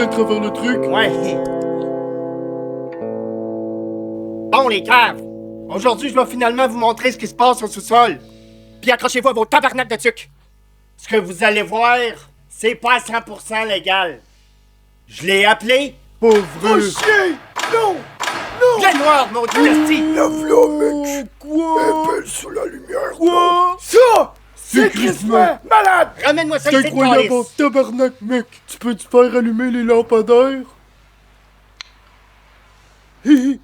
à travers le truc. Ouais. Bon, les caves. Aujourd'hui, je vais finalement vous montrer ce qui se passe au sous-sol. Puis accrochez-vous à vos tabarnaks de tuc. Ce que vous allez voir, c'est pas à 100% légal. Je l'ai appelé Pauvre. Oh chien! Non! Glen Noir, mon dynastie. Lave-la, mec! Quoi? Elle belle sous la lumière! Quoi? Ça! C'est crissement crissement malade! Ramène-moi ça C'est ici, incroyable, câlisse. tabarnak, mec! Tu peux-tu faire allumer les lampadaires? Hi!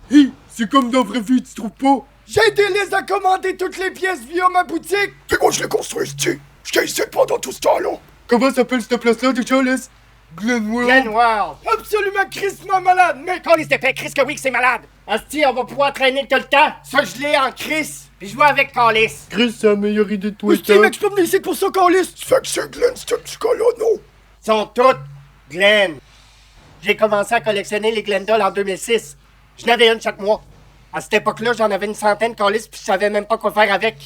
C'est comme dans la vraie vie, tu trouves pas? J'ai aidé les à commander toutes les pièces via ma boutique! Puis moi je l'ai construit, ici! J'étais ici pendant tout ce temps-là! Comment s'appelle cette place-là, déjà, laisse? Glenwood. Glen Noir. Absolument crissement malade, mec! Calisse d'épais, Chris que oui que c'est malade. Asti, on va pouvoir traîner tout le temps. Ça, je l'ai en Chris. Puis jouer avec Calisse. Chris, c'est la meilleure idée de Oui, Twitter. mec, je peux venir ici pour ça, Calis! Tu fais que c'est Glenn, ce petit gars-là, non? Ils sont toutes Glen. J'ai commencé à collectionner les Glendale en 2006. Je n'avais une chaque mois. À cette époque-là, j'en avais une centaine, Calisse, puis je savais même pas quoi faire avec.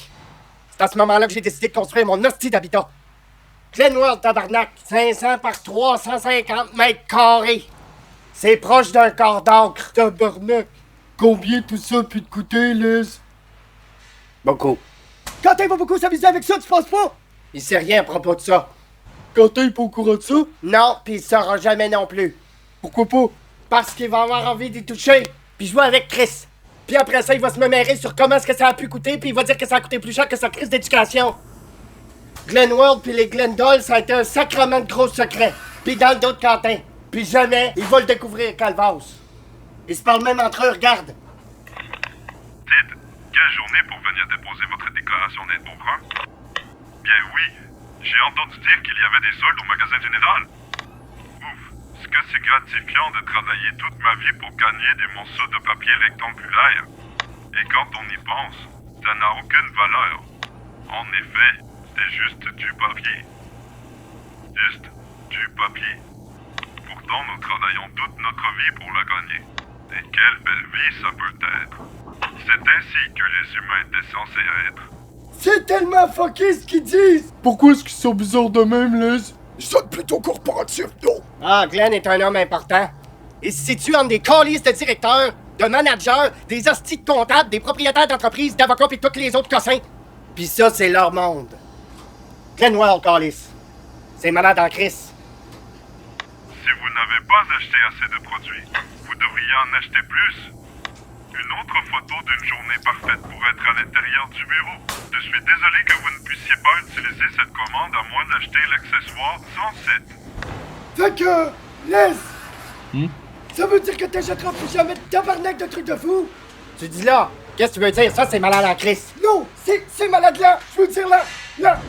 C'est à ce moment-là que j'ai décidé de construire mon hostie d'habitat. Glenwood, tabarnak, 500 par 350 mètres carrés. C'est proche d'un quart d'acre. Tabarnak. Combien tout ça peut te coûter, laisse? Beaucoup. Quand il va beaucoup s'amuser avec ça, tu penses pas? Il sait rien à propos de ça. Quand t'es pas au courant de ça? Non, puis il saura jamais non plus. Pourquoi pas? Parce qu'il va avoir envie d'y toucher, puis jouer avec Chris. Puis après ça, il va se mémérer sur comment est-ce que ça a pu coûter, puis il va dire que ça a coûté plus cher que sa crise d'éducation. Glenwood puis les Glendale, ça a été un sacrement de gros secret. Puis dans le dos de Quentin. Puis jamais, il va le découvrir, Calvas. Ils se parlent même entre eux, regarde. Dites, quelle journée pour venir déposer votre déclaration d'impôt franc? Bien oui, j'ai entendu dire qu'il y avait des soldes au magasin général. Ouf, ce que c'est gratifiant de travailler toute ma vie pour gagner des morceaux de papier rectangulaires. Et quand on y pense, ça n'a aucune valeur. En effet, c'est juste du papier. Juste du papier. Pourtant, nous travaillons toute notre vie pour la gagner. Et quelle belle vie ça peut être. C'est ainsi que les humains étaient censés être. C'est tellement fucké ce qu'ils disent! Pourquoi est-ce qu'ils sont bizarres de même, laisse? Ils sont plutôt corporatifs, non? Ah, Glenn est un homme important. Il se situe entre des calices de directeurs, de managers, des hosties de comptables, des propriétaires d'entreprises, d'avocats et tous les autres cossins. Pis ça, c'est leur monde. Glenwell, calice. C'est malade en crise. Si vous n'avez pas acheté assez de produits, vous devriez en acheter plus. Une autre photo d'une journée parfaite pour être à l'intérieur du bureau. Je suis désolé que vous ne puissiez pas utiliser cette commande à moins d'acheter l'accessoire 107. Fait que, laisse! Ça veut dire que t'achèteras plus jamais de tabarnak de trucs de fou? Tu dis là, qu'est-ce que tu veux dire? Ça, c'est malade en crise. Non, c'est malade là! Je veux dire là!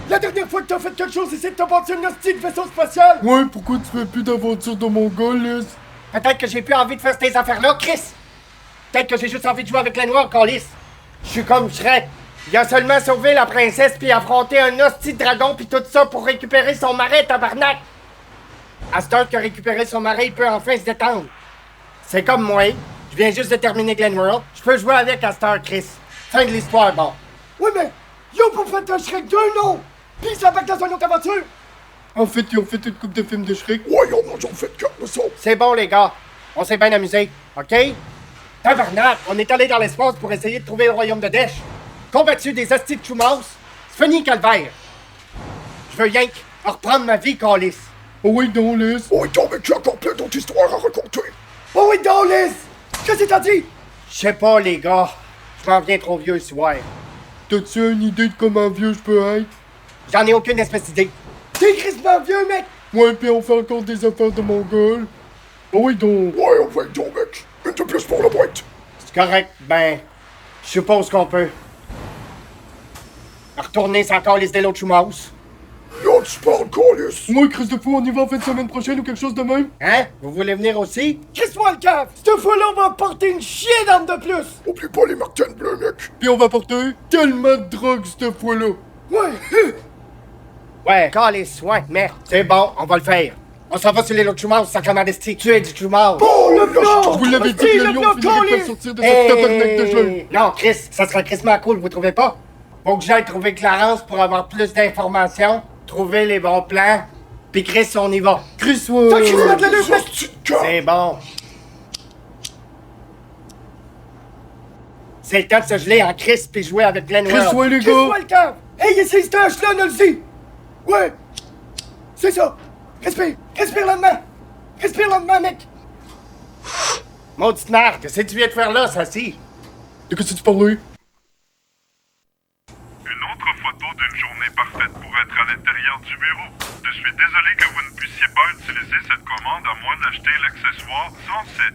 La dernière fois que t'as fait quelque chose, c'est que t'as bâti un hostie de vaisseau spatial! Ouais, pourquoi tu fais plus d'aventure de Mongol, laisse? Peut-être que j'ai plus envie de faire ces affaires-là, Chris. Peut-être que j'ai juste envie de jouer avec la noire, calice. Je suis comme Shrek. Il a seulement sauvé la princesse puis affronté un hostie de dragon puis tout ça pour récupérer son marais, tabarnak. À cette heure qu'il a récupéré son marais, il peut enfin se détendre. C'est comme moi. Je viens juste de terminer Glenworld. Je peux jouer avec à cette heure, Chris. Fin de l'histoire, bon. Oui, mais yo pour faire un Shrek 2, non! Pis ça va dans une autre aventure! En fait, ils ont fait une coupe de films de Shrek. Ouais, on en fait quatre de ça! C'est bon, les gars. On s'est bien amusé, OK? Tabarnak, on est allé dans l'espace pour essayer de trouver le royaume de Desch. Combattu des hosties de Chumaus. C'est fini, calvaire. Je veux rien que reprendre ma vie, calice. Oh oui, donc, laisse. Oh, attends, mais tu as encore plein d'autres histoires à raconter! Oh oui, donc, Liz! Qu'est-ce que t'as dit? Je sais pas, les gars. Je m'en viens trop vieux ce soir. T'as-tu une idée de comment vieux je peux être? J'en ai aucune espèce d'idée. T'es crissement vieux, mec! Ouais, puis on fait encore des affaires de Mongol. Oh oui, donc. Ouais, on va être donc, mec! Une de plus pour la boîte! C'est correct, ben... Je suppose qu'on peut. Retourner sans calice de l'autre Chumaus. Là, tu parles, Calis! Moi, Chris de fou, on y va en fin de semaine prochaine ou quelque chose de même? Hein? Vous voulez venir aussi? Crisse-moi le cave! Cette fois-là, on va porter une chienne d'armes de plus! Oublie pas les martines bleues, mec! Puis on va porter tellement de drogue cette fois-là. Ouais! Ouais, calice, ouais, merde. C'est bon, on va le faire. On s'en va sur les autres Chumaus, sacrément d'esti. Tu es du Chumaus. Oh, le blanc! Vous l'avez dit, le lion finirait par sortir de cette tabarnak de jeu. Non, Chris, ça sera crissement cool, vous trouvez pas? Faut que j'aille trouver Clarence pour avoir plus d'informations, trouver les bons plans, Puis Chris, on y va. Chris, ouais. T'as Chris de la neuf, mec! C'est bon. C'est le temps de se geler en Chris puis jouer avec Glenn Chris, World. ouais, les Chris, gars. moi le cave! Hey, essaye cette hache-là, Nolzy! Ouais! C'est ça! Respire! Respire lentement! Respire lentement, mec! Maudite merde, qu'est-ce que tu viens de faire là, Sassy? De quoi tu parles? Une autre photo d'une journée parfaite pour être à l'intérieur du bureau. Je suis désolé que vous ne puissiez pas utiliser cette commande à moins d'acheter l'accessoire 107.